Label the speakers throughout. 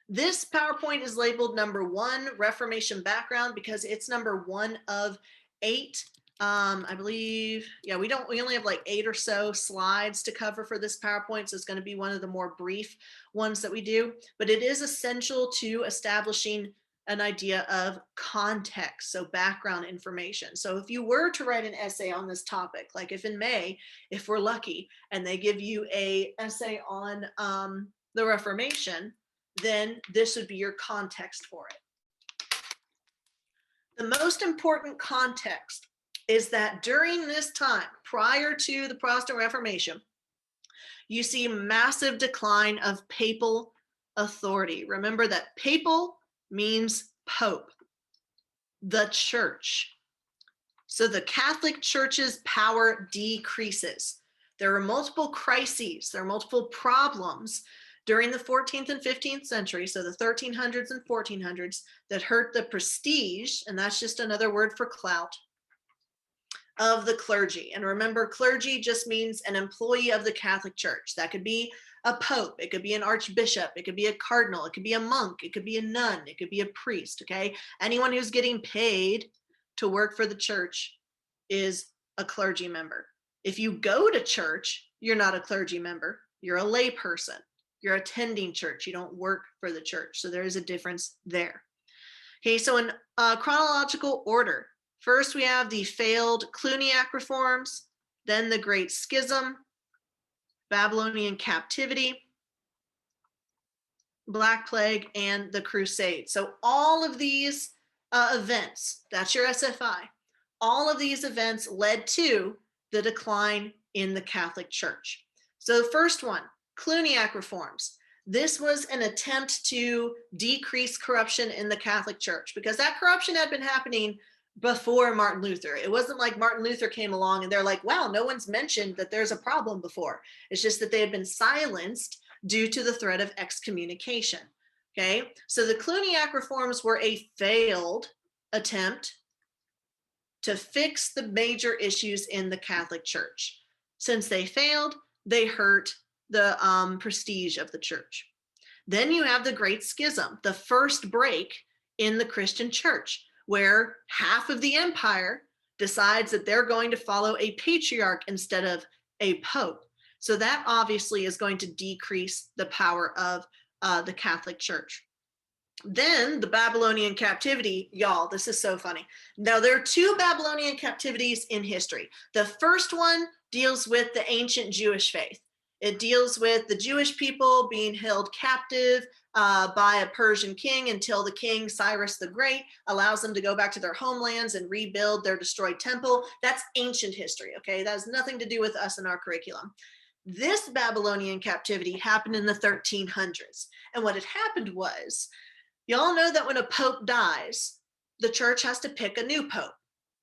Speaker 1: This PowerPoint is labeled number 1, Reformation background, because it's number 1 of 8. I believe, yeah, we only have like 8 or so slides to cover for this PowerPoint, so it's going to be one of the more brief ones that we do, but it is essential to establishing an idea of context, so background information. So if you were to write an essay on this topic, like if in May, if we're lucky, and they give you a essay on the Reformation, then this would be your context for it. The most important context is that during this time, prior to the Protestant Reformation, you see massive decline of papal authority. Remember that papal means pope, the church. So the Catholic Church's power decreases. There are multiple crises, there are multiple problems during the 14th and 15th century, so the 1300s and 1400s, that hurt the prestige, and that's just another word for clout, of the clergy. And remember, clergy just means an employee of the Catholic Church. That could be a pope, it could be an archbishop, it could be a cardinal, it could be a monk, it could be a nun, it could be a priest, okay? Anyone who's getting paid to work for the church is a clergy member. If you go to church, you're not a clergy member, you're a lay person. You're attending church, you don't work for the church. So there is a difference there. Okay, so in chronological order, first we have the failed Cluniac reforms, then the Great Schism, Babylonian captivity, Black Plague, and the Crusade. So all of these events, that's your SFI, all of these events led to the decline in the Catholic Church. So the first one, Cluniac reforms. This was an attempt to decrease corruption in the Catholic Church, because that corruption had been happening before Martin Luther. It wasn't like Martin Luther came along and they're like, wow, no one's mentioned that there's a problem before. It's just that they had been silenced due to the threat of excommunication. Okay, so the Cluniac reforms were a failed attempt to fix the major issues in the Catholic Church. Since they failed, they hurt the prestige of the church. Then you have the Great Schism, the first break in the Christian church, where half of the empire decides that they're going to follow a patriarch instead of a pope. So that obviously is going to decrease the power of the Catholic Church. Then the Babylonian captivity, y'all, this is so funny. Now, there are 2 Babylonian captivities in history. The first one deals with the ancient Jewish faith. It deals with the Jewish people being held captive by a Persian king until the king Cyrus the Great allows them to go back to their homelands and rebuild their destroyed temple. That's ancient history, okay? That has nothing to do with us and our curriculum. This Babylonian captivity happened in the 1300s. And what had happened was, y'all know that when a pope dies, the church has to pick a new pope.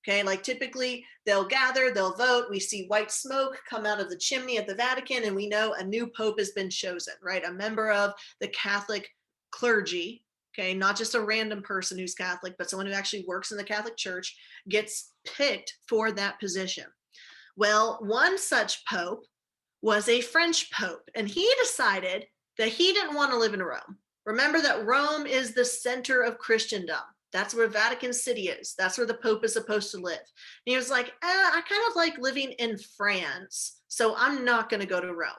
Speaker 1: Okay, like typically they'll gather, they'll vote, we see white smoke come out of the chimney at the Vatican, and we know a new pope has been chosen, right? A member of the Catholic clergy, okay, not just a random person who's Catholic, but someone who actually works in the Catholic Church gets picked for that position. Well, one such pope was a French pope, and he decided that he didn't want to live in Rome. Remember that Rome is the center of Christendom. That's where Vatican City is. That's where the Pope is supposed to live. And he was like, I kind of like living in France, so I'm not going to go to Rome.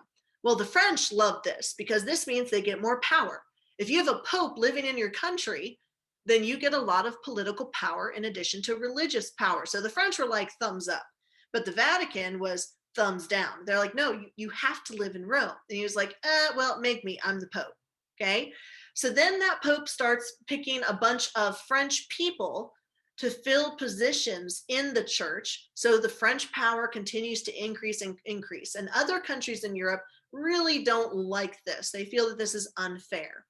Speaker 1: Well, the French love this because this means they get more power. If you have a Pope living in your country, then you get a lot of political power in addition to religious power. So the French were like, thumbs up. But the Vatican was thumbs down. They're like, no, you have to live in Rome. And he was like, well, make me, I'm the Pope. Okay. So then that Pope starts picking a bunch of French people to fill positions in the church. So the French power continues to increase and increase. And other countries in Europe really don't like this. They feel that this is unfair.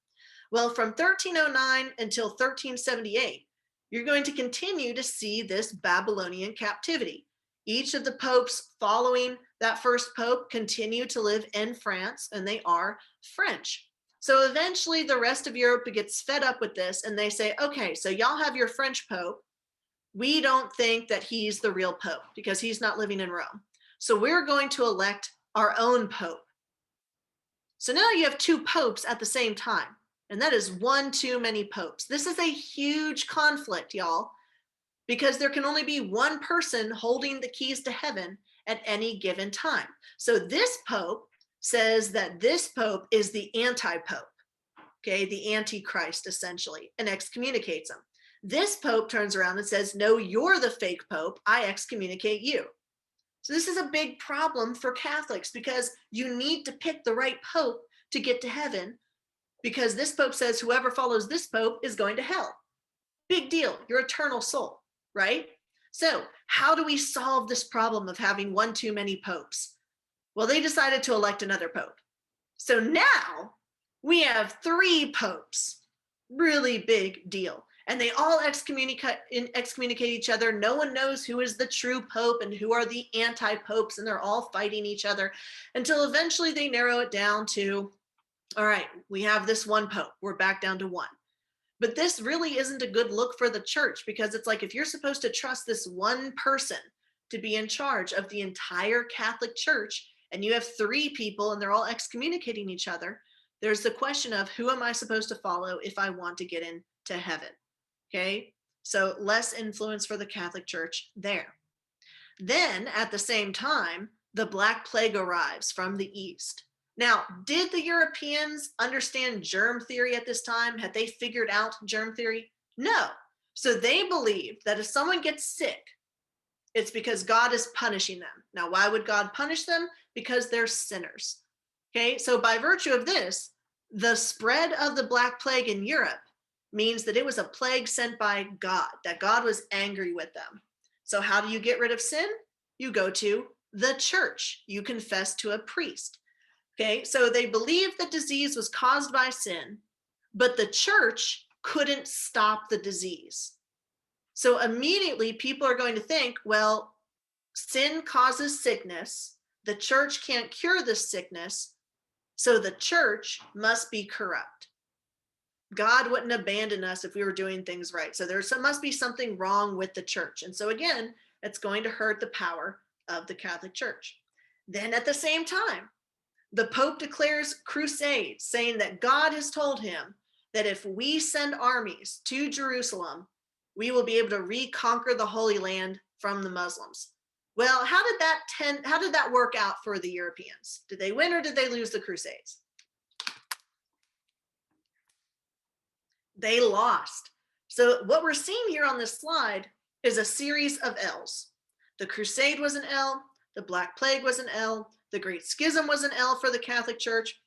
Speaker 1: Well, from 1309 until 1378, you're going to continue to see this Babylonian captivity. Each of the popes following that first pope continue to live in France, and they are French. So eventually the rest of Europe gets fed up with this, and they say, okay, so y'all have your French pope. We don't think that he's the real pope because he's not living in Rome. So we're going to elect our own pope. So now you have 2 popes at the same time. And that is one too many popes. This is a huge conflict, y'all, because there can only be one person holding the keys to heaven at any given time. So this pope says that this pope is the anti-pope, okay, the antichrist essentially, and excommunicates him. This pope turns around and says, no, you're the fake pope, I excommunicate you. So this is a big problem for Catholics because you need to pick the right pope to get to heaven, because this pope says whoever follows this pope is going to hell. Big deal, your eternal soul, right? So how do we solve this problem of having one too many popes? Well, they decided to elect another pope. So now we have 3 popes. Really big deal. And they all excommunicate each other. No one knows who is the true pope and who are the anti-popes, and they're all fighting each other until eventually they narrow it down to, all right, we have this one pope. We're back down to 1. But this really isn't a good look for the church, because it's like, if you're supposed to trust this one person to be in charge of the entire Catholic Church, and you have 3 people and they're all excommunicating each other, there's the question of, who am I supposed to follow if I want to get into heaven? Okay, so less influence for the Catholic Church there. Then at the same time, the Black Plague arrives from the East. Now, did the Europeans understand germ theory at this time? Had they figured out germ theory? No. So they believed that if someone gets sick, it's because God is punishing them. Now, why would God punish them? Because they're sinners. Okay, so by virtue of this, the spread of the Black Plague in Europe means that it was a plague sent by God, that God was angry with them. So how do you get rid of sin? You go to the church. You confess to a priest. Okay, so they believed the disease was caused by sin, but the church couldn't stop the disease. So immediately people are going to think, well, sin causes sickness. The church can't cure this sickness, so the church must be corrupt. God wouldn't abandon us if we were doing things right. So must be something wrong with the church. And so again, it's going to hurt the power of the Catholic Church. Then at the same time, the Pope declares crusades, saying that God has told him that if we send armies to Jerusalem, we will be able to reconquer the Holy Land from the Muslims. Well, how did that work out for the Europeans? Did they win or did they lose the crusades? They lost. So what we're seeing here on this slide is a series of L's. The crusade was an L, the Black Plague was an L, the Great Schism was an L for the Catholic Church,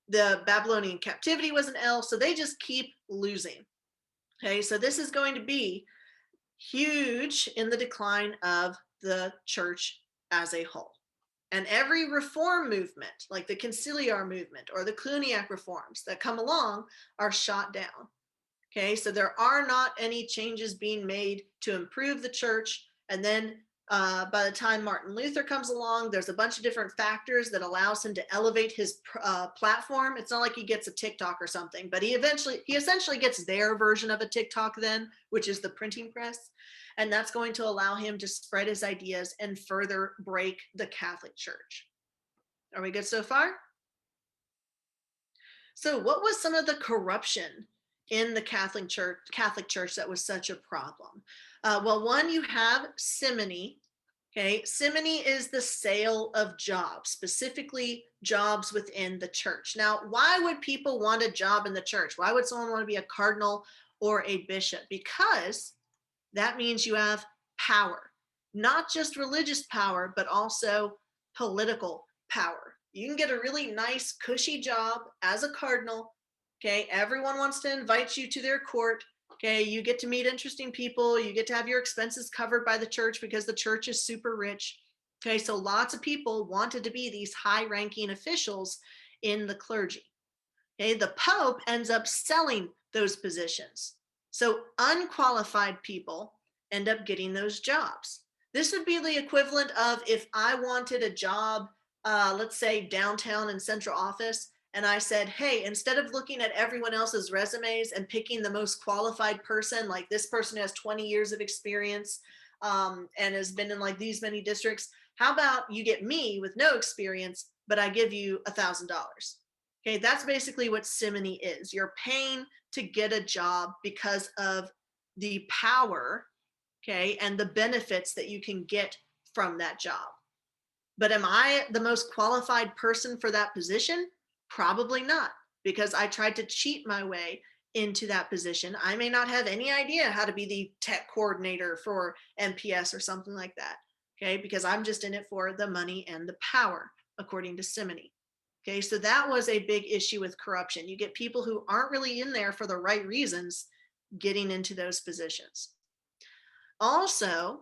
Speaker 1: the Babylonian captivity was an L, so they just keep losing. Okay, so this is going to be huge in the decline of the church as a whole. And every reform movement, like the conciliar movement or the Cluniac reforms that come along, are shot down. Okay, so there are not any changes being made to improve the church. And then by the time Martin Luther comes along, there's a bunch of different factors that allows him to elevate his platform. It's not like he gets a TikTok or something, but he essentially gets their version of a TikTok then, which is the printing press. And that's going to allow him to spread his ideas and further break the Catholic Church. Are we good so far? So what was some of the corruption in the Catholic Church that was such a problem? Well, one, you have simony. Okay, simony is the sale of jobs, specifically jobs within the church. Now, why would people want a job in the church? Why would someone want to be a cardinal or a bishop? Because that means you have power, not just religious power, but also political power. You can get a really nice, cushy job as a cardinal. Okay, everyone wants to invite you to their court. Okay, you get to meet interesting people. You get to have your expenses covered by the church because the church is super rich. Okay, so lots of people wanted to be these high-ranking officials in the clergy. Okay, the Pope ends up selling those positions. So unqualified people end up getting those jobs. This would be the equivalent of if I wanted a job, let's say downtown in central office, and I said, hey, instead of looking at everyone else's resumes and picking the most qualified person, like this person has 20 years of experience and has been in like these many districts, how about you get me with no experience, but I give you $1,000? Okay, that's basically what simony is. You're paying to get a job because of the power, okay, and the benefits that you can get from that job. But am I the most qualified person for that position? Probably not, because I tried to cheat my way into that position. I may not have any idea how to be the tech coordinator for MPS or something like that. Okay, because I'm just in it for the money and the power, according to simony. Okay, so that was a big issue with corruption. You get people who aren't really in there for the right reasons getting into those positions. Also,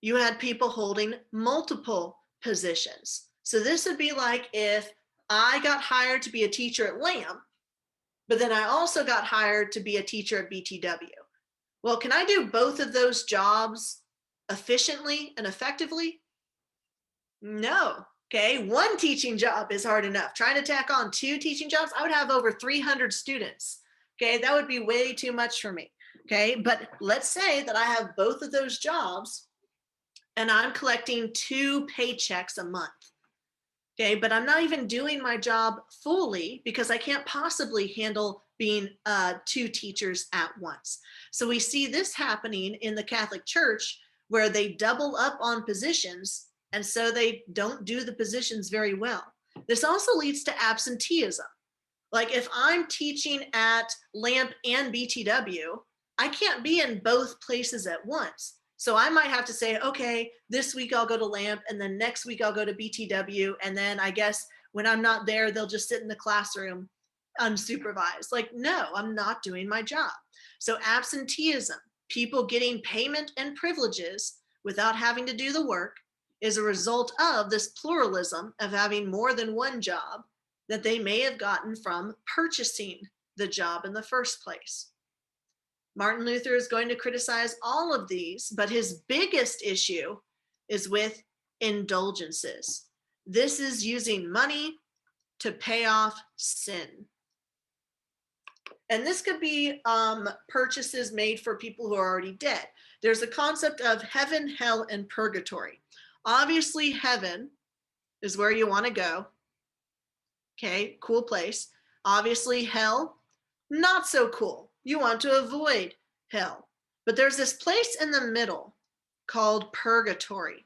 Speaker 1: you had people holding multiple positions. So this would be like if I got hired to be a teacher at Lamb, but then I also got hired to be a teacher at BTW. Well, can I do both of those jobs efficiently and effectively? No. Okay. One teaching job is hard enough. Trying to tack on two teaching jobs, I would have over 300 students. Okay. That would be way too much for me. Okay. But let's say that I have both of those jobs and I'm collecting two paychecks a month. Okay, but I'm not even doing my job fully because I can't possibly handle being two teachers at once. So we see this happening in the Catholic Church where they double up on positions and so they don't do the positions very well. This also leads to absenteeism. Like if I'm teaching at LAMP and BTW, I can't be in both places at once. So I might have to say, okay, this week I'll go to LAMP and then next week I'll go to BTW. And then I guess when I'm not there, they'll just sit in the classroom unsupervised. Like, no, I'm not doing my job. So absenteeism, people getting payment and privileges without having to do the work, is a result of this pluralism of having more than one job that they may have gotten from purchasing the job in the first place. Martin Luther is going to criticize all of these, but his biggest issue is with indulgences. This is using money to pay off sin. And this could be purchases made for people who are already dead. There's a concept of heaven, hell, and purgatory. Obviously, heaven is where you want to go. Okay, cool place. Obviously, hell, not so cool. You want to avoid hell. But there's this place in the middle called purgatory.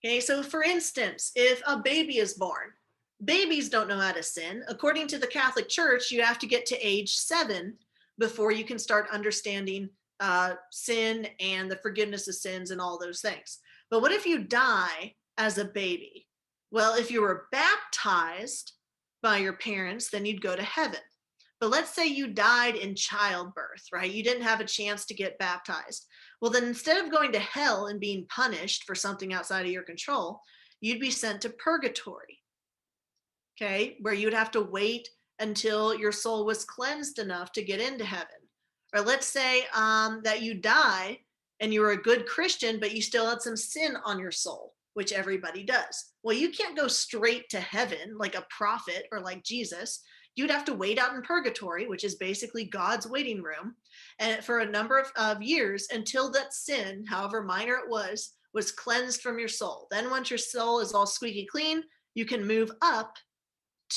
Speaker 1: Okay, so for instance, if a baby is born, babies don't know how to sin. According to the Catholic Church, you have to get to age 7 before you can start understanding sin and the forgiveness of sins and all those things. But what if you die as a baby? Well, if you were baptized by your parents, then you'd go to heaven. But let's say you died in childbirth, right? You didn't have a chance to get baptized. Well, then instead of going to hell and being punished for something outside of your control, you'd be sent to purgatory, okay, where you'd have to wait until your soul was cleansed enough to get into heaven. Or let's say that you die and you were a good Christian, but you still had some sin on your soul, which everybody does. Well, you can't go straight to heaven like a prophet or like Jesus. You'd have to wait out in purgatory, which is basically God's waiting room, and for a number of years until that sin, however minor it was cleansed from your soul. Then once your soul is all squeaky clean, you can move up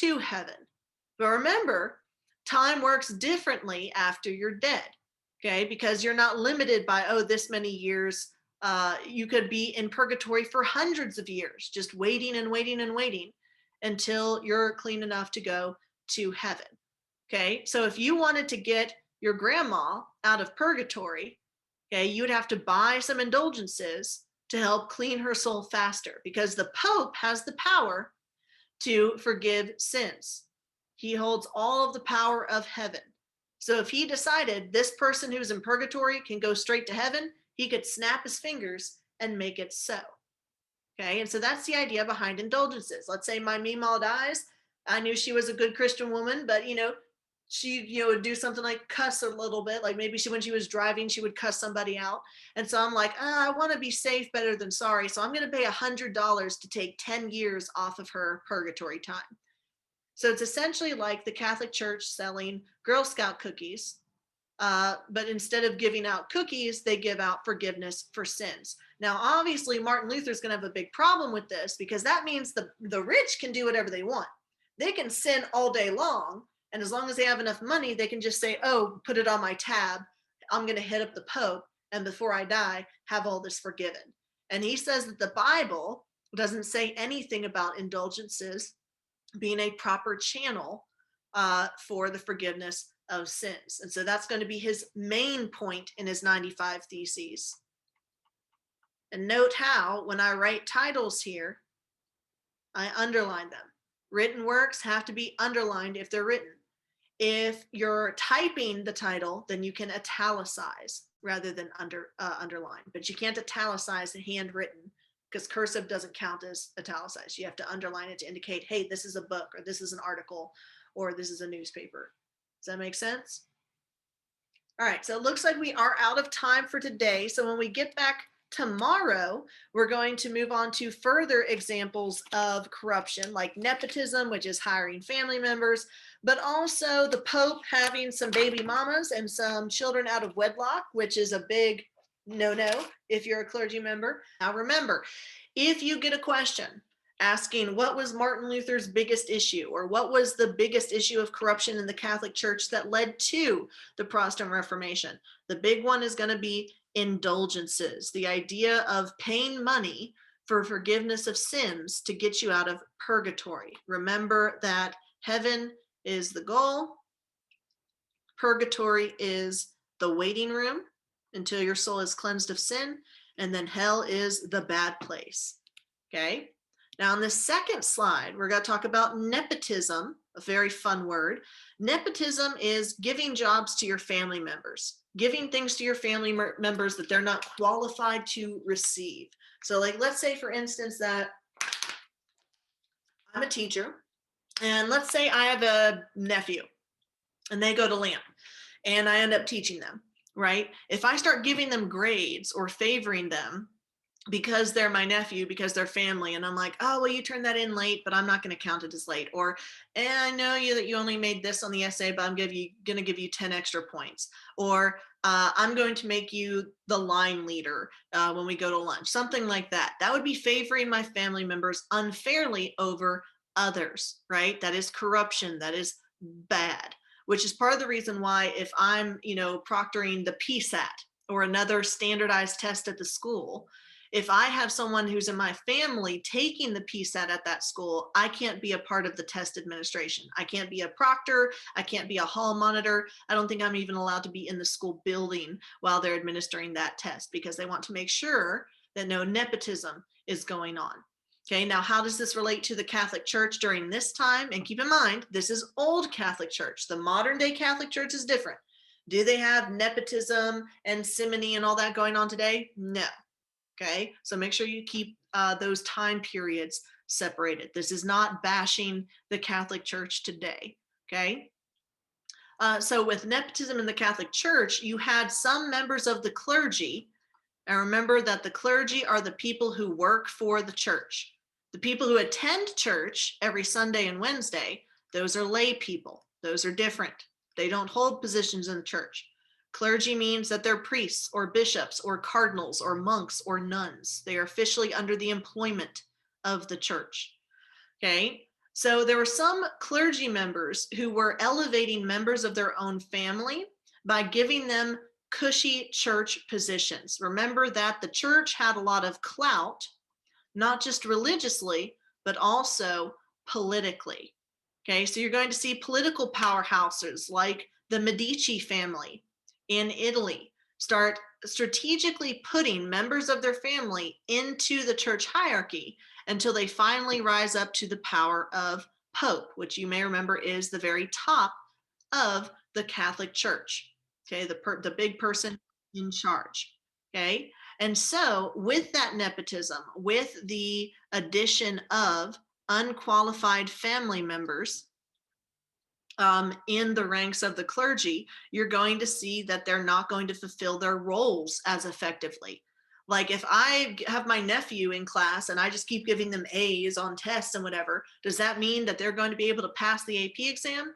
Speaker 1: to heaven. But remember, time works differently after you're dead, okay? Because you're not limited by, oh, this many years. You could be in purgatory for hundreds of years, just waiting and waiting and waiting until you're clean enough to go to heaven, okay? So if you wanted to get your grandma out of purgatory, okay, you would have to buy some indulgences to help clean her soul faster because the Pope has the power to forgive sins. He holds all of the power of heaven. So if he decided this person who's in purgatory can go straight to heaven, he could snap his fingers and make it so. Okay, and so that's the idea behind indulgences. Let's say my Meemaw dies. I knew she was a good Christian woman, but she would do something like cuss a little bit, like maybe when she was driving she would cuss somebody out, and so I'm like, I want to be safe better than sorry, so I'm going to pay $100 to take 10 years off of her purgatory time. So it's essentially like the Catholic Church selling Girl Scout cookies but instead of giving out cookies, they give out forgiveness for sins. Now, obviously, Martin Luther's going to have a big problem with this because that means the rich can do whatever they want. They can sin all day long, and as long as they have enough money, they can just say, oh, put it on my tab. I'm going to hit up the Pope, and before I die, have all this forgiven. And he says that the Bible doesn't say anything about indulgences being a proper channel for the forgiveness of sins. And so that's going to be his main point in his 95 Theses. And note how, when I write titles here, I underline them. Written works have to be underlined if they're written. If you're typing the title, then you can italicize rather than underline. But you can't italicize the handwritten because cursive doesn't count as italicized. You have to underline it to indicate, hey, this is a book, or this is an article, or this is a newspaper. Does that make sense? All right, so it looks like we are out of time for today. So when we get back tomorrow, we're going to move on to further examples of corruption, like nepotism, which is hiring family members, but also the Pope having some baby mamas and some children out of wedlock, which is a big no-no if you're a clergy member. Now remember, if you get a question asking what was Martin Luther's biggest issue, or what was the biggest issue of corruption in the Catholic Church that led to the Protestant Reformation, the big one is going to be indulgences, the idea of paying money for forgiveness of sins to get you out of purgatory. Remember that heaven is the goal, purgatory is the waiting room until your soul is cleansed of sin, and then hell is the bad place. Okay? Now, on the second slide, we're going to talk about nepotism, a very fun word. Nepotism is giving jobs to your family members, giving things to your family members that they're not qualified to receive. So, like, let's say, for instance, that I'm a teacher, and let's say I have a nephew, and they go to LAMP, and I end up teaching them, right? If I start giving them grades or favoring them, because they're my nephew, because they're family, and I'm like, oh, well, you turned that in late, but I'm not going to count it as late. Or, and I know you that you only made this on the essay, but I'm going to give you 10 extra points. Or I'm going to make you the line leader when we go to lunch, something like that. That would be favoring my family members unfairly over others, right? That is corruption. That is bad, which is part of the reason why if I'm, proctoring the PSAT or another standardized test at the school, if I have someone who's in my family taking the PSAT at that school, I can't be a part of the test administration. I can't be a proctor. I can't be a hall monitor. I don't think I'm even allowed to be in the school building while they're administering that test, because they want to make sure that no nepotism is going on. Okay, now how does this relate to the Catholic Church during this time? And keep in mind, this is old Catholic Church. The modern day Catholic Church is different. Do they have nepotism and simony and all that going on today? No. Okay, so make sure you keep those time periods separated. This is not bashing the Catholic Church today. Okay, so with nepotism in the Catholic Church, you had some members of the clergy, and remember that the clergy are the people who work for the church. The people who attend church every Sunday and Wednesday, those are lay people. Those are different. They don't hold positions in the church. Clergy means that they're priests or bishops or cardinals or monks or nuns. They are officially under the employment of the church. Okay, so there were some clergy members who were elevating members of their own family by giving them cushy church positions. Remember that the church had a lot of clout, not just religiously, but also politically. Okay, so you're going to see political powerhouses like the Medici family in Italy start strategically putting members of their family into the church hierarchy until they finally rise up to the power of Pope, which you may remember is the very top of the Catholic Church. Okay, the big person in charge. Okay, and so with that nepotism, with the addition of unqualified family members in the ranks of the clergy, you're going to see that they're not going to fulfill their roles as effectively. Like if I have my nephew in class and I just keep giving them A's on tests and whatever, does that mean that they're going to be able to pass the AP exam?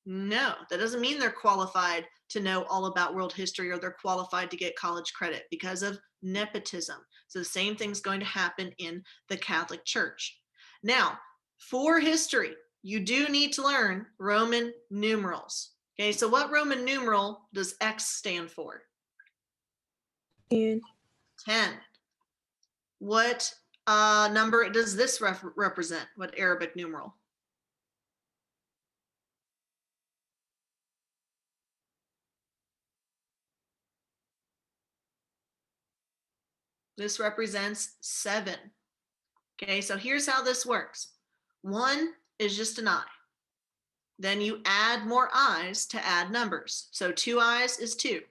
Speaker 1: No, that doesn't mean they're qualified to know all about world history or they're qualified to get college credit because of nepotism. So the same thing's going to happen in the Catholic Church. Now, for history, you do need to learn Roman numerals. Okay, so what Roman numeral does X stand for?
Speaker 2: 10.
Speaker 1: 10. What number does this represent? What Arabic numeral? This represents 7. Okay, so here's how this works. 1 is just an I. Then you add more I's to add numbers. So 2 I's is 2.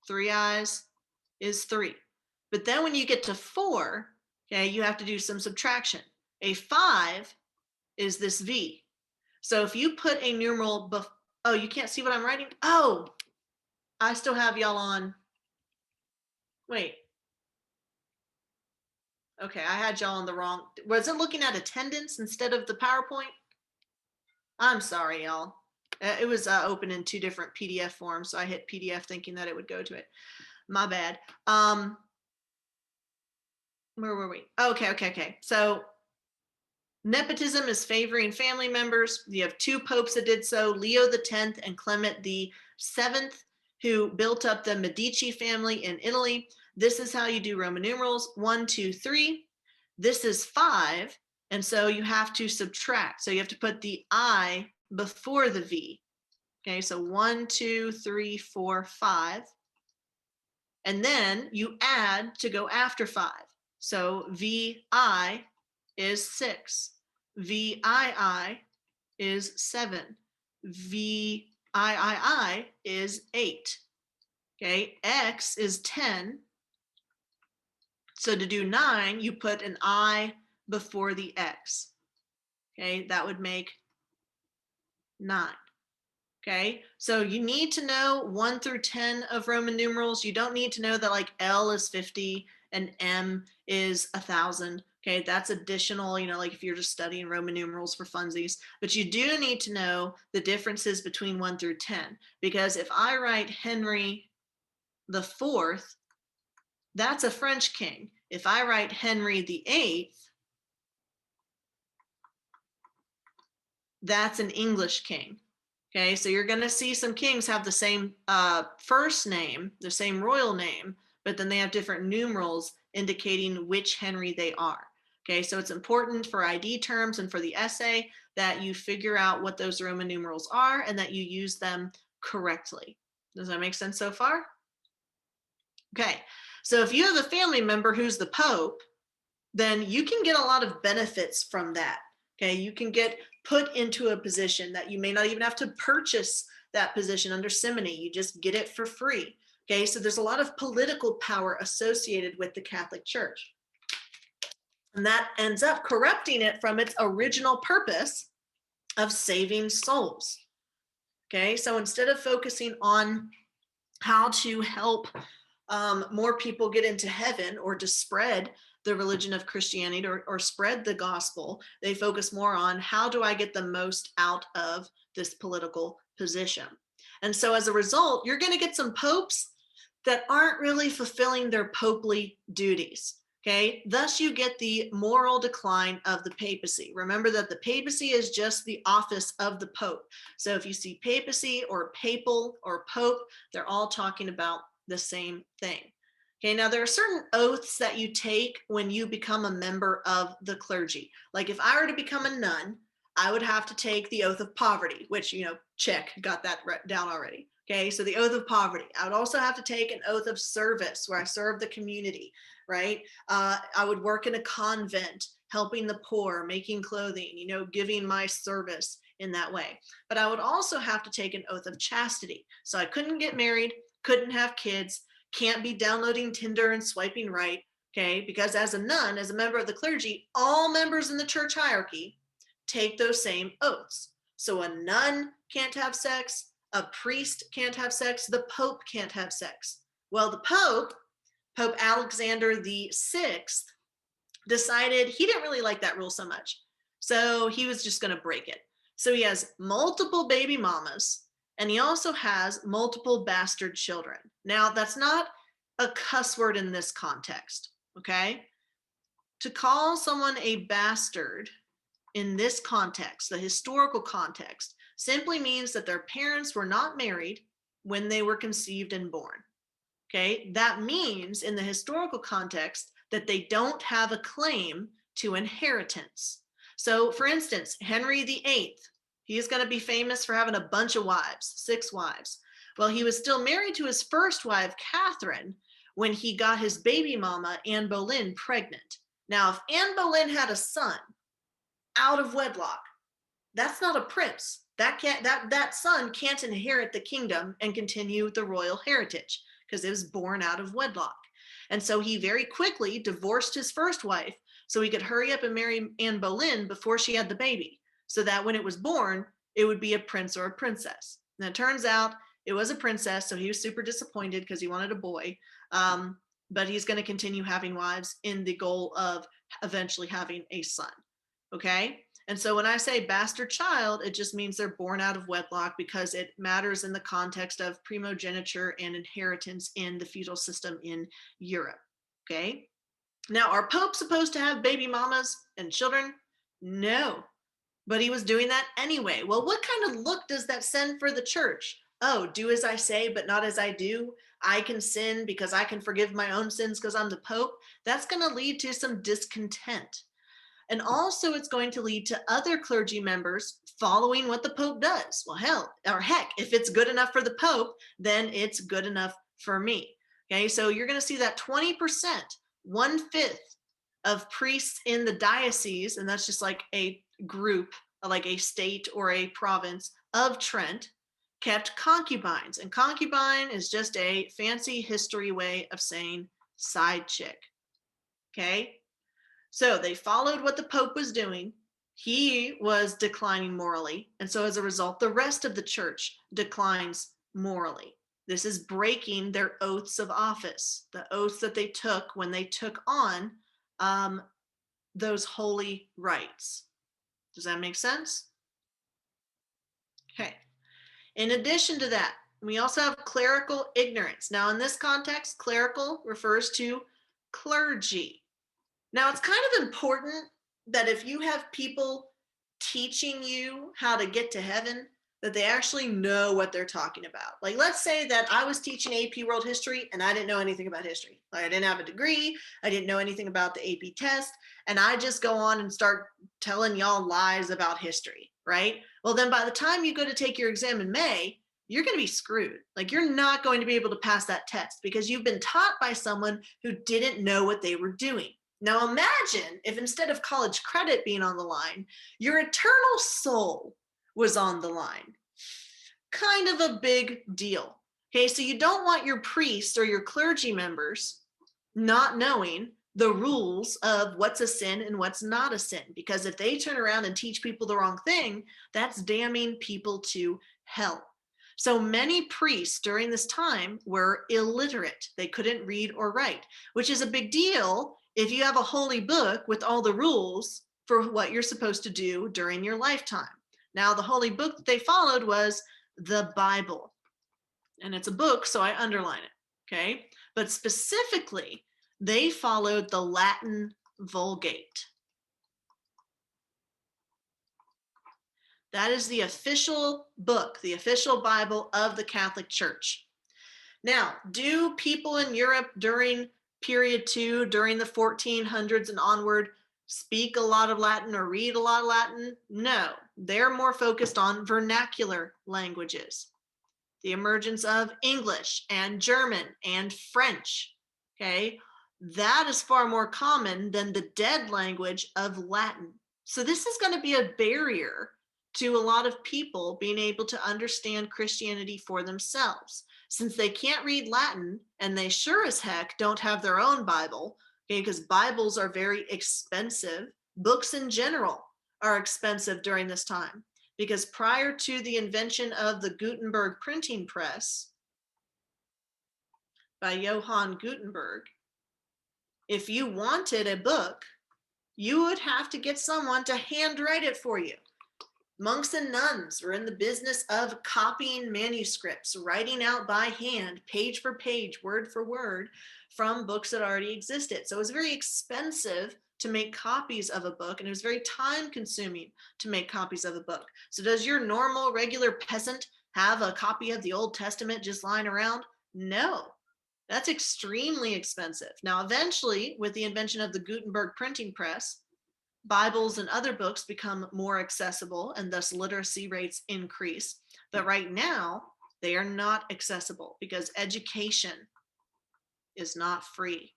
Speaker 1: 3 I's is 3. But then when you get to 4, okay, you have to do some subtraction. A 5 is this V. So if you put a numeral, oh, you can't see what I'm writing? Oh, I still have y'all on. Wait. Okay, I had y'all on the wrong. Was it looking at attendance instead of the PowerPoint? I'm sorry, y'all. It was open in 2 different PDF forms, so I hit PDF thinking that it would go to it. My bad. Where were we? Okay. So nepotism is favoring family members. You have 2 popes that did so, Leo X and Clement VII, who built up the Medici family in Italy. This is how you do Roman numerals: 1, 2, 3. This is 5, and so you have to subtract. So you have to put the I before the V. Okay, so 1, 2, 3, 4, 5. And then you add to go after 5. So VI is 6. VII is 7. VIII is 8. Okay, X is 10. So to do 9, you put an I before the X. Okay, that would make 9. Okay, so you need to know 1 through 10 of Roman numerals. You don't need to know that like L is 50 and M is 1,000. Okay, that's additional, like if you're just studying Roman numerals for funsies. But you do need to know the differences between 1 through 10, because if I write Henry the Fourth, that's a French king. If I write Henry the Eighth, that's an English king. Okay, so you're going to see some kings have the same first name, the same royal name, but then they have different numerals indicating which Henry they are. Okay, so it's important for ID terms and for the essay that you figure out what those Roman numerals are and that you use them correctly. Does that make sense so far? Okay, so if you have a family member who's the Pope, then you can get a lot of benefits from that. Okay, you can get put into a position that you may not even have to purchase that position under simony. You just get it for free. Okay, so there's a lot of political power associated with the Catholic Church. And that ends up corrupting it from its original purpose of saving souls. Okay, so instead of focusing on how to help more people get into heaven or to spread the religion of Christianity or spread the gospel, they focus more on how do I get the most out of this political position. And so as a result, you're going to get some popes that aren't really fulfilling their popely duties. Okay, thus you get the moral decline of the papacy. Remember that the papacy is just the office of the pope. So if you see papacy or papal or pope, they're all talking about the same thing. Okay, now there are certain oaths that you take when you become a member of the clergy. Like if I were to become a nun, I would have to take the oath of poverty, which, check, got that down already. Okay, so the oath of poverty. I would also have to take an oath of service where I serve the community, right? I would work in a convent, helping the poor, making clothing, giving my service in that way. But I would also have to take an oath of chastity. So I couldn't get married, couldn't have kids, can't be downloading Tinder and swiping right, okay? Because as a nun, as a member of the clergy, all members in the church hierarchy take those same oaths. So a nun can't have sex, a priest can't have sex, the Pope can't have sex. Well, the Pope Alexander the Sixth, decided he didn't really like that rule so much. So he was just going to break it. So he has multiple baby mamas, and he also has multiple bastard children. Now, that's not a cuss word in this context, okay? To call someone a bastard in this context, the historical context, simply means that their parents were not married when they were conceived and born. Okay, that means in the historical context that they don't have a claim to inheritance. So, for instance, Henry VIII, he is going to be famous for having a bunch of wives, 6 wives. Well, he was still married to his first wife, Catherine, when he got his baby mama, Anne Boleyn, pregnant. Now, if Anne Boleyn had a son out of wedlock, that's not a prince. That son can't inherit the kingdom and continue the royal heritage because it was born out of wedlock. And so he very quickly divorced his first wife so he could hurry up and marry Anne Boleyn before she had the baby, so that when it was born, it would be a prince or a princess. And it turns out it was a princess, so he was super disappointed because he wanted a boy. But he's going to continue having wives in the goal of eventually having a son. Okay? And so when I say bastard child, it just means they're born out of wedlock because it matters in the context of primogeniture and inheritance in the feudal system in Europe. Okay. Now, are popes supposed to have baby mamas and children? No, but he was doing that anyway. Well, what kind of look does that send for the church? Oh, do as I say, but not as I do. I can sin because I can forgive my own sins because I'm the pope. That's going to lead to some discontent. And also, it's going to lead to other clergy members following what the Pope does. Well, hell, or heck, if it's good enough for the Pope, then it's good enough for me. Okay, so you're going to see that 20%, 1/5 of priests in the diocese, and that's just like a group, like a state or a province of Trent, kept concubines. And concubine is just a fancy history way of saying side chick. Okay, so they followed what the Pope was doing. He was declining morally. And so as a result, the rest of the church declines morally. This is breaking their oaths of office, the oaths that they took when they took on those holy rites. Does that make sense? Okay. In addition to that, we also have clerical ignorance. Now, in this context, clerical refers to clergy. Now, it's kind of important that if you have people teaching you how to get to heaven, that they actually know what they're talking about. Like, let's say that I was teaching AP World History and I didn't know anything about history. Like, I didn't have a degree, I didn't know anything about the AP test, and I just go on and start telling y'all lies about history, right? Well, then by the time you go to take your exam in May, you're going to be screwed. Like, you're not going to be able to pass that test because you've been taught by someone who didn't know what they were doing. Now imagine if instead of college credit being on the line, your eternal soul was on the line. Kind of a big deal. Okay, so you don't want your priests or your clergy members not knowing the rules of what's a sin and what's not a sin, because if they turn around and teach people the wrong thing, that's damning people to hell. So many priests during this time were illiterate. They couldn't read or write, which is a big deal if you have a holy book with all the rules for what you're supposed to do during your lifetime. Now, the holy book that they followed was the Bible. And it's a book, so I underline it, okay? But specifically, they followed the Latin Vulgate. That is the official book, the official Bible of the Catholic Church. Now, do people in Europe during period 2, during the 1400s and onward, speak a lot of Latin or read a lot of Latin? No, they're more focused on vernacular languages. The emergence of English and German and French, okay? That is far more common than the dead language of Latin. So this is going to be a barrier to a lot of people being able to understand Christianity for themselves. Since they can't read Latin and they sure as heck don't have their own Bible, okay, because Bibles are very expensive. Books in general are expensive during this time, because prior to the invention of the Gutenberg printing press by Johann Gutenberg, if you wanted a book, you would have to get someone to handwrite it for you. Monks and nuns were in the business of copying manuscripts, writing out by hand, page for page, word for word, from books that already existed. So it was very expensive to make copies of a book, and it was very time consuming to make copies of a book. So does your normal, regular peasant have a copy of the Old Testament just lying around? No. That's extremely expensive. Now, eventually, with the invention of the Gutenberg printing press, Bibles and other books become more accessible and thus literacy rates increase. But right now, they are not accessible because education is not free.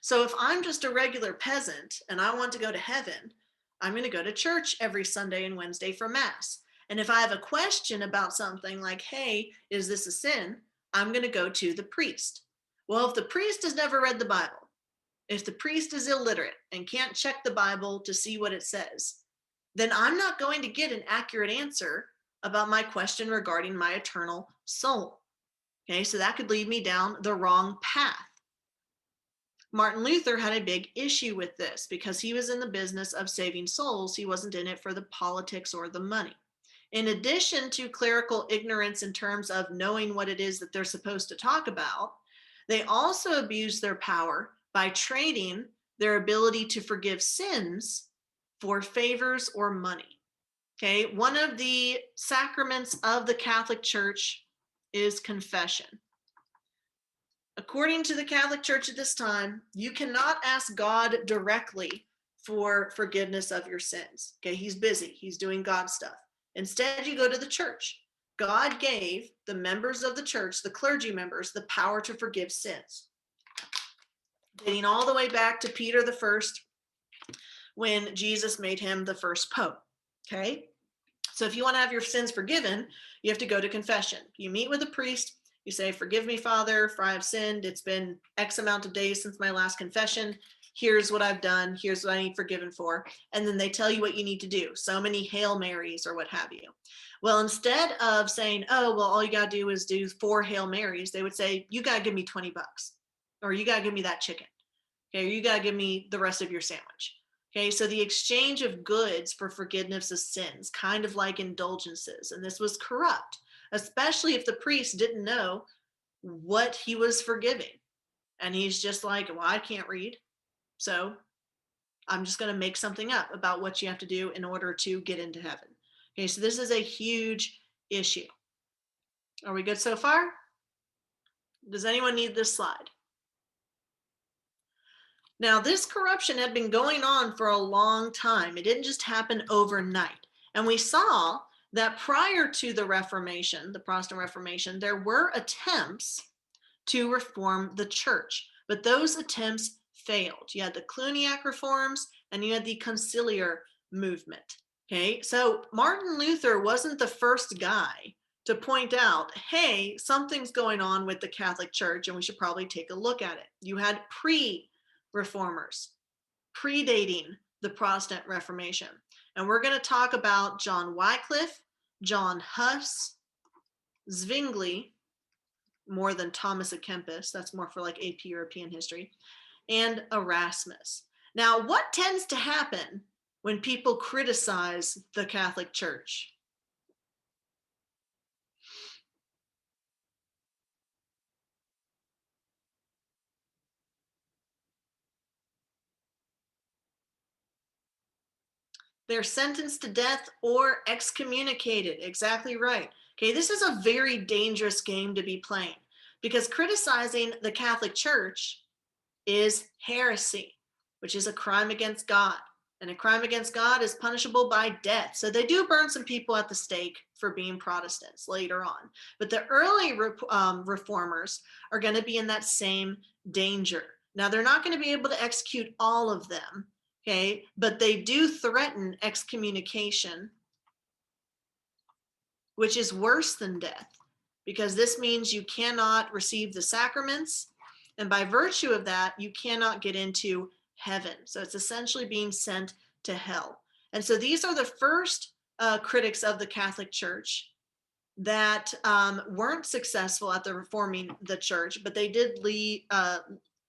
Speaker 1: So if I'm just a regular peasant and I want to go to heaven, I'm going to go to church every Sunday and Wednesday for Mass. And if I have a question about something like, hey, is this a sin? I'm going to go to the priest. Well, if the priest has never read the Bible, if the priest is illiterate and can't check the Bible to see what it says, then I'm not going to get an accurate answer about my question regarding my eternal soul. Okay, so that could lead me down the wrong path. Martin Luther had a big issue with this because he was in the business of saving souls. He wasn't in it for the politics or the money. In addition to clerical ignorance in terms of knowing what it is that they're supposed to talk about, they also abuse their power by trading their ability to forgive sins for favors or money. Okay, one of the sacraments of the Catholic Church is confession. According to the Catholic Church at this time, you cannot ask God directly for forgiveness of your sins. Okay, he's busy, he's doing God stuff. Instead, you go to the church. God gave the members of the church, the clergy members, the power to forgive sins. Dating all the way back to Peter the First, when Jesus made him the first pope. Okay, so if you want to have your sins forgiven, you have to go to confession. You meet with a priest. You say, forgive me, Father, for I have sinned. It's been X amount of days since my last confession. Here's what I've done. Here's what I need forgiven for. And then they tell you what you need to do. So many Hail Marys or what have you. Well, instead of saying, oh, well, all you got to do is do 4 Hail Marys, they would say, you got to give me $20, or you got to give me that chicken. Okay, or you got to give me the rest of your sandwich. Okay, so the exchange of goods for forgiveness of sins, kind of like indulgences. And this was corrupt, especially if the priest didn't know what he was forgiving. And he's just like, well, I can't read, so I'm just going to make something up about what you have to do in order to get into heaven. Okay, so this is a huge issue. Are we good so far? Does anyone need this slide? Now, this corruption had been going on for a long time. It didn't just happen overnight. And we saw that prior to the Reformation, the Protestant Reformation, there were attempts to reform the church, but those attempts failed. You had the Cluniac reforms and you had the conciliar movement. Okay, so Martin Luther wasn't the first guy to point out, hey, something's going on with the Catholic Church and we should probably take a look at it. You had pre-reformers predating the Protestant Reformation. And we're going to talk about John Wycliffe, John Huss, Zwingli, more than Thomas à Kempis, that's more for like AP European history, and Erasmus. Now, what tends to happen when people criticize the Catholic Church? They're sentenced to death or excommunicated. Exactly right. Okay, this is a very dangerous game to be playing because criticizing the Catholic Church is heresy, which is a crime against God. And a crime against God is punishable by death. So they do burn some people at the stake for being Protestants later on. But the early reformers are going to be in that same danger. Now, they're not going to be able to execute all of them, okay? But they do threaten excommunication, which is worse than death, because this means you cannot receive the sacraments. And by virtue of that, you cannot get into heaven. So it's essentially being sent to hell. And so these are the first critics of the Catholic Church that weren't successful at the reforming the church, but they did lay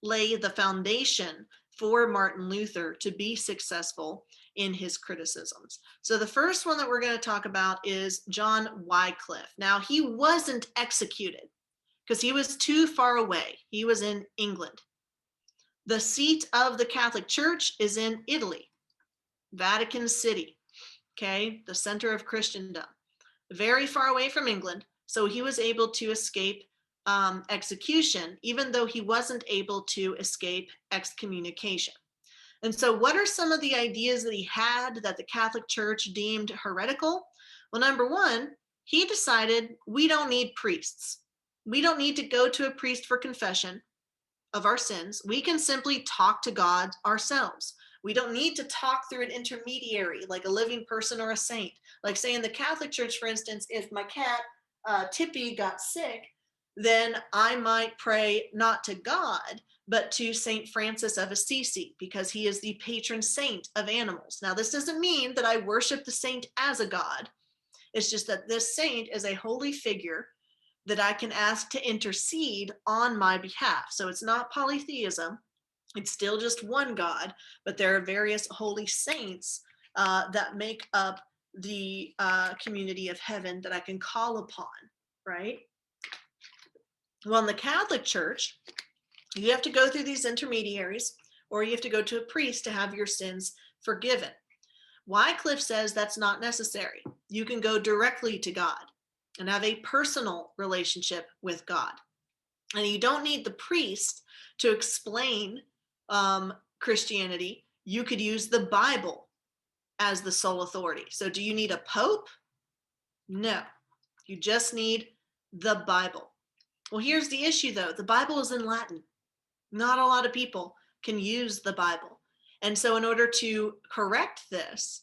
Speaker 1: the foundation for Martin Luther to be successful in his criticisms. So the first one that we're going to talk about is John Wycliffe. Now, he wasn't executed because he was too far away. He was in England. The seat of the Catholic Church is in Italy, Vatican City, okay, the center of Christendom, very far away from England. So he was able to escape execution, even though he wasn't able to escape excommunication. And so, what are some of the ideas that he had that the Catholic Church deemed heretical? Well, number one, he decided we don't need priests. We don't need to go to a priest for confession of our sins. We can simply talk to God ourselves. We don't need to talk through an intermediary like a living person or a saint. Like, say, in the Catholic Church, for instance, if my cat Tippy got sick, then I might pray not to God, but to Saint Francis of Assisi, because he is the patron saint of animals. Now, this doesn't mean that I worship the saint as a god. It's just that this saint is a holy figure that I can ask to intercede on my behalf. So it's not polytheism. It's still just one God, but there are various holy saints that make up the community of heaven that I can call upon, right? Well, in the Catholic Church, you have to go through these intermediaries, or you have to go to a priest to have your sins forgiven. Wycliffe says that's not necessary. You can go directly to God and have a personal relationship with God. And you don't need the priest to explain Christianity. You could use the Bible as the sole authority. So, do you need a pope? No, you just need the Bible. Well, here's the issue though, the Bible is in Latin. Not a lot of people can use the Bible. And so, in order to correct this,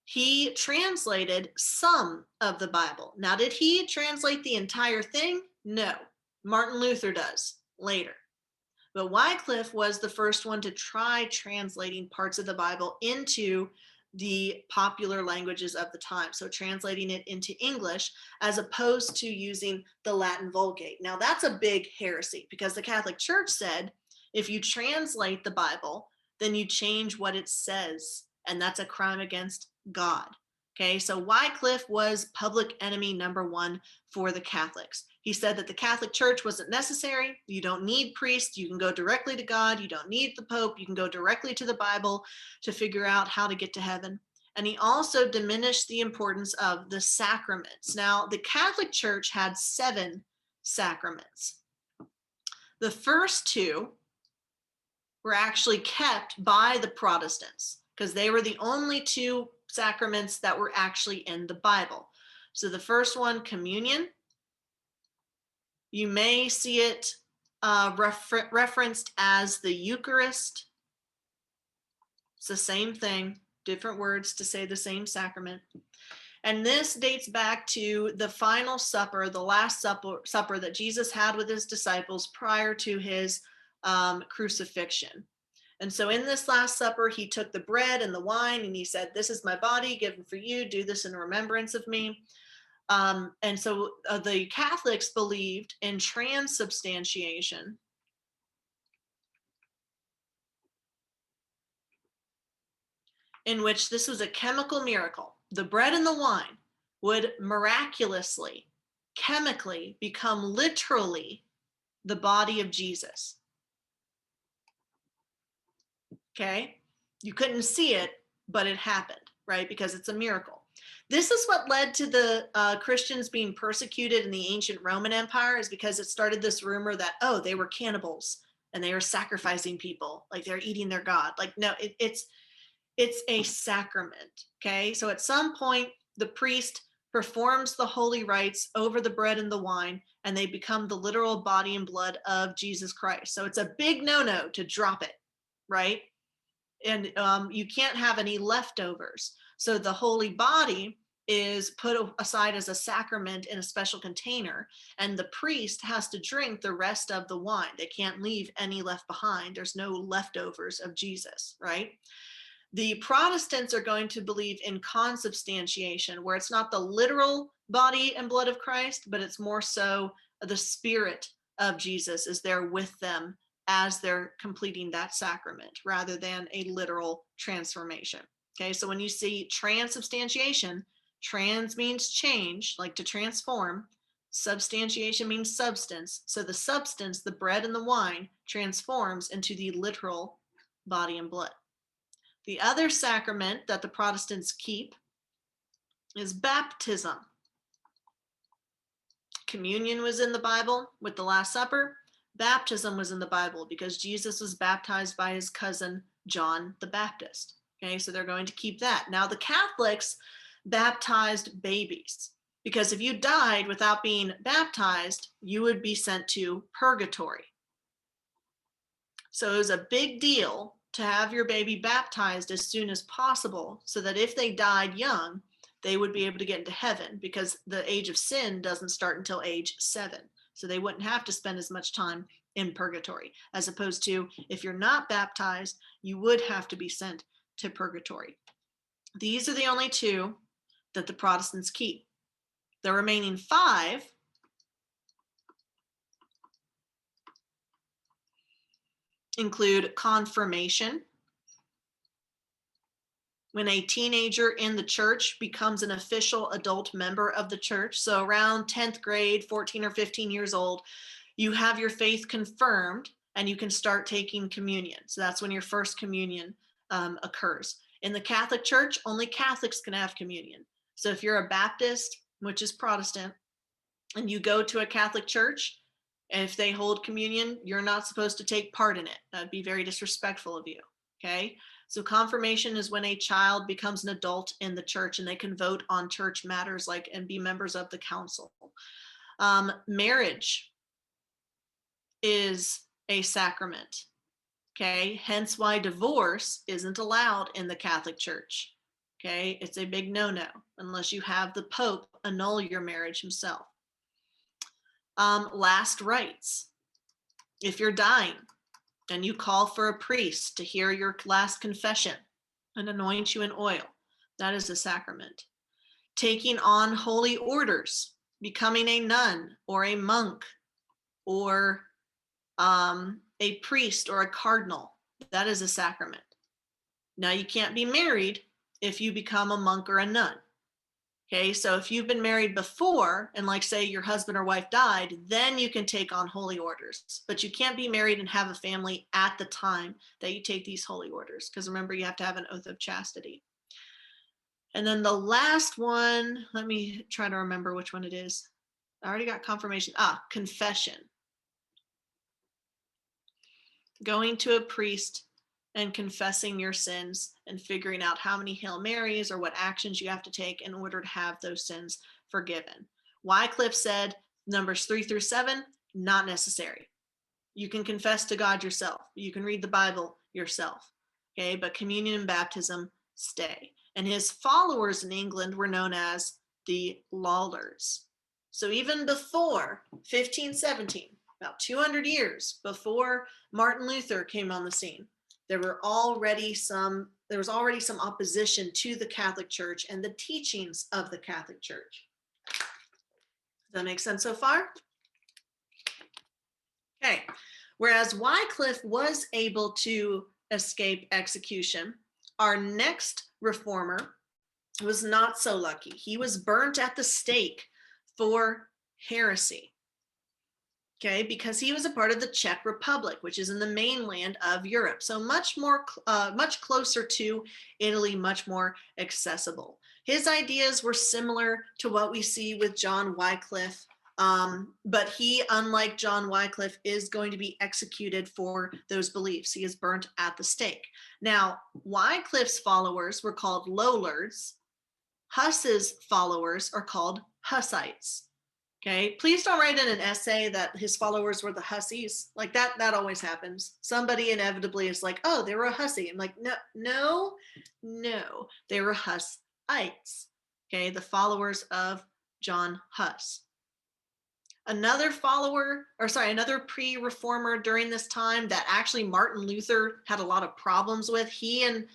Speaker 1: he translated some of the Bible. Now, did he translate the entire thing? No. Martin Luther does later. But Wycliffe was the first one to try translating parts of the Bible into the popular languages of the time. So translating it into English as opposed to using the Latin Vulgate. Now, that's a big heresy because the Catholic Church said if you translate the Bible, then you change what it says, and that's a crime against God. Okay, so Wycliffe was public enemy number one for the Catholics. He said that the Catholic Church wasn't necessary. You don't need priests. You can go directly to God. You don't need the Pope. You can go directly to the Bible to figure out how to get to heaven. And he also diminished the importance of the sacraments. Now, the Catholic Church had 7 sacraments. The first 2 were actually kept by the Protestants because they were the only 2 sacraments that were actually in the Bible. So the first one, communion, you may see it referenced as the Eucharist. It's the same thing, different words to say the same sacrament. And this dates back to the final supper, the last supper that Jesus had with his disciples prior to his crucifixion. And so in this Last Supper, he took the bread and the wine and he said, "This is my body given for you. Do this in remembrance of me." And so the Catholics believed in transubstantiation, in which this was a chemical miracle. The bread and the wine would miraculously, chemically become literally the body of Jesus. Okay? You couldn't see it, but it happened, right? Because it's a miracle. This is what led to the Christians being persecuted in the ancient Roman Empire, is because it started this rumor that, oh, they were cannibals and they were sacrificing people, like they're eating their God. Like, no, it's a sacrament, okay? So at some point, the priest performs the holy rites over the bread and the wine, and they become the literal body and blood of Jesus Christ. So it's a big no-no to drop it, right? And you can't have any leftovers. So the holy body is put aside as a sacrament in a special container, and the priest has to drink the rest of the wine. They can't leave any left behind. There's no leftovers of Jesus, right? The Protestants are going to believe in consubstantiation, where it's not the literal body and blood of Christ, but it's more so the spirit of Jesus is there with them as they're completing that sacrament rather than a literal transformation. Okay, so when you see transubstantiation, trans means change, like to transform. Substantiation means substance. So the substance, the bread and the wine, transforms into the literal body and blood. The other sacrament that the Protestants keep is baptism. Communion was in the Bible with the Last Supper. Baptism was in the Bible because Jesus was baptized by his cousin John the Baptist. Okay, so they're going to keep that. Now, the Catholics baptized babies because if you died without being baptized, you would be sent to purgatory. So it was a big deal to have your baby baptized as soon as possible so that if they died young, they would be able to get into heaven because the age of sin doesn't start until age 7. So they wouldn't have to spend as much time in purgatory, as opposed to if you're not baptized, you would have to be sent to purgatory. These are the only 2 that the Protestants keep. The remaining 5 include confirmation. When a teenager in the church becomes an official adult member of the church, so around 10th grade, 14 or 15 years old, you have your faith confirmed and you can start taking communion. So that's when your first communion occurs. In the Catholic Church, only Catholics can have communion. So if you're a Baptist, which is Protestant, and you go to a Catholic church, if they hold communion, you're not supposed to take part in it. That'd be very disrespectful of you. Okay. So confirmation is when a child becomes an adult in the church and they can vote on church matters like and be members of the council. Marriage is a sacrament. Okay. Hence why divorce isn't allowed in the Catholic Church. Okay. It's a big no-no unless you have the Pope annul your marriage himself. Last rites. If you're dying and you call for a priest to hear your last confession and anoint you in oil, that is a sacrament. Taking on holy orders, becoming a nun or a monk or a priest or a cardinal, that is a sacrament. Now, you can't be married if you become a monk or a nun. Okay, so if you've been married before and like say your husband or wife died, then you can take on holy orders, but you can't be married and have a family at the time that you take these holy orders, because remember, you have to have an oath of chastity. And then the last one, let me try to remember which one it is. I already got confirmation. Confession. Going to a priest and confessing your sins and figuring out how many Hail Marys or what actions you have to take in order to have those sins forgiven. Wycliffe said numbers 3-7, not necessary. You can confess to God yourself. You can read the Bible yourself. Okay, but communion and baptism stay. And his followers in England were known as the Lollards. So even before 1517, about 200 years before Martin Luther came on the scene, there was already some opposition to the Catholic Church and the teachings of the Catholic Church. Does that make sense so far? Okay. Whereas Wycliffe was able to escape execution, our next reformer was not so lucky. He was burnt at the stake for heresy. Okay, because he was a part of the Czech Republic, which is in the mainland of Europe. So much closer to Italy, much more accessible. His ideas were similar to what we see with John Wycliffe, but he, unlike John Wycliffe, is going to be executed for those beliefs. He is burnt at the stake. Now, Wycliffe's followers were called Lollards. Huss's followers are called Hussites. Okay, please don't write in an essay that his followers were the Hussies. Like that always happens. Somebody inevitably is like, oh, they were a Hussy. I'm like, no, they were Hussites. Okay, the followers of John Huss. Another pre-reformer during this time that actually Martin Luther had a lot of problems with. He and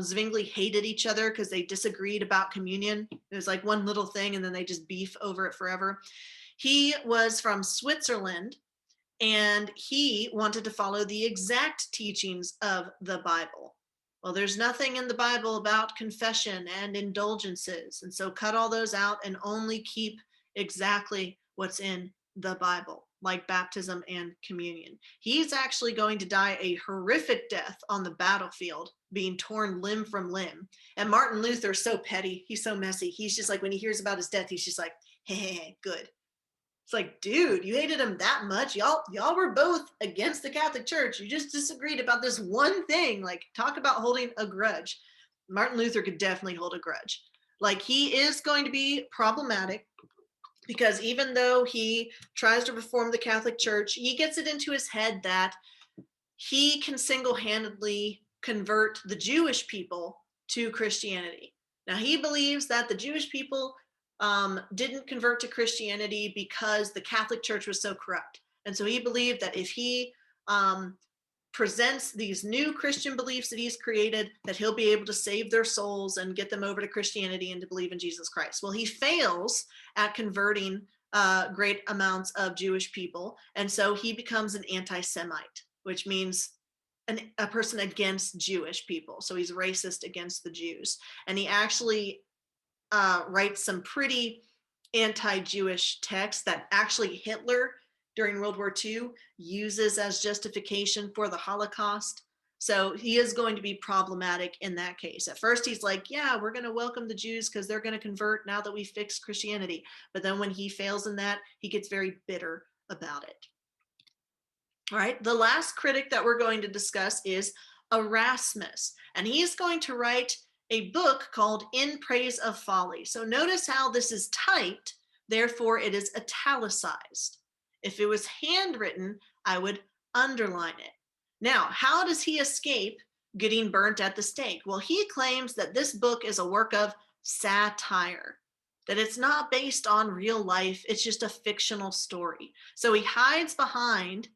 Speaker 1: Zwingli hated each other because they disagreed about communion. It was like one little thing and then they just beef over it forever. He was from Switzerland and he wanted to follow the exact teachings of the Bible. Well, there's nothing in the Bible about confession and indulgences. And so cut all those out and only keep exactly what's in the Bible, like baptism and communion. He's actually going to die a horrific death on the battlefield, being torn limb from limb. And Martin Luther's so petty. He's so messy. He's just like, when he hears about his death, he's just like, hey, good. It's like, dude, you hated him that much. Y'all were both against the Catholic Church. You just disagreed about this one thing. Like, talk about holding a grudge. Martin Luther could definitely hold a grudge. Like, he is going to be problematic because even though he tries to reform the Catholic Church, he gets it into his head that he can single-handedly convert the Jewish people to Christianity. Now, he believes that the Jewish people didn't convert to Christianity because the Catholic Church was so corrupt. And so he believed that if he presents these new Christian beliefs that he's created, that he'll be able to save their souls and get them over to Christianity and to believe in Jesus Christ. Well, he fails at converting great amounts of Jewish people. And so he becomes an anti-Semite, which means a person against Jewish people. So he's racist against the Jews. And he actually writes some pretty anti-Jewish texts that actually Hitler during World War II uses as justification for the Holocaust. So he is going to be problematic in that case. At first, he's like, yeah, we're going to welcome the Jews because they're going to convert now that we fixed Christianity. But then when he fails in that, he gets very bitter about it. All right, the last critic that we're going to discuss is Erasmus, and he's going to write a book called In Praise of Folly. So notice how this is typed, therefore it is italicized. If it was handwritten, I would underline it. Now, how does he escape getting burnt at the stake? Well, he claims that this book is a work of satire, that it's not based on real life, it's just a fictional story. So he hides behind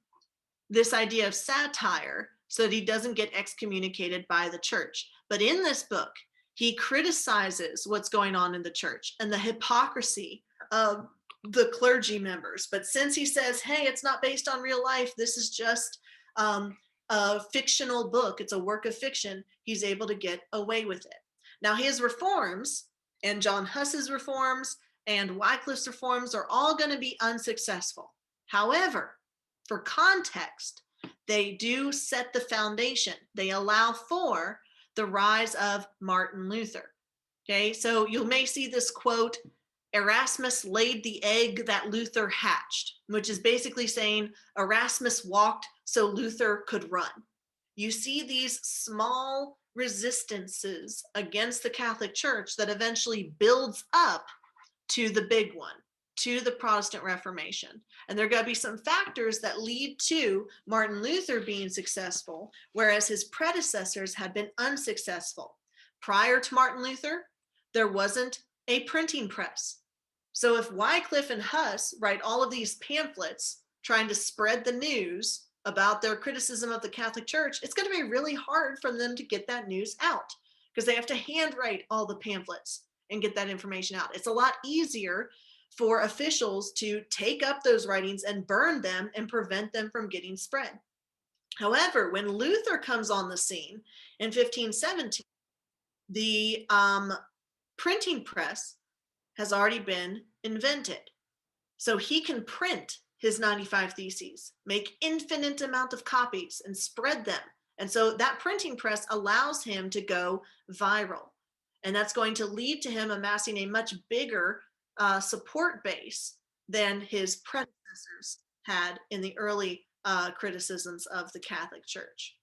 Speaker 1: this idea of satire so that he doesn't get excommunicated by the church. But in this book, he criticizes what's going on in the church and the hypocrisy of the clergy members. But since he says, hey, it's not based on real life, this is just a fictional book, it's a work of fiction, he's able to get away with it. Now, his reforms and John Huss's reforms and Wycliffe's reforms are all going to be unsuccessful. However, for context, they do set the foundation. They allow for the rise of Martin Luther. Okay, so you may see this quote, Erasmus laid the egg that Luther hatched, which is basically saying Erasmus walked so Luther could run. You see these small resistances against the Catholic Church that eventually builds up to the big one, to the Protestant Reformation. And there are going to be some factors that lead to Martin Luther being successful, whereas his predecessors had been unsuccessful. Prior to Martin Luther, there wasn't a printing press. So if Wycliffe and Huss write all of these pamphlets trying to spread the news about their criticism of the Catholic Church, it's going to be really hard for them to get that news out because they have to handwrite all the pamphlets and get that information out. It's a lot easier for officials to take up those writings and burn them and prevent them from getting spread. However, when Luther comes on the scene in 1517, the printing press has already been invented. So he can print his 95 Theses, make infinite amount of copies and spread them. And so that printing press allows him to go viral. And that's going to lead to him amassing a much bigger support base than his predecessors had in the early criticisms of the Catholic Church.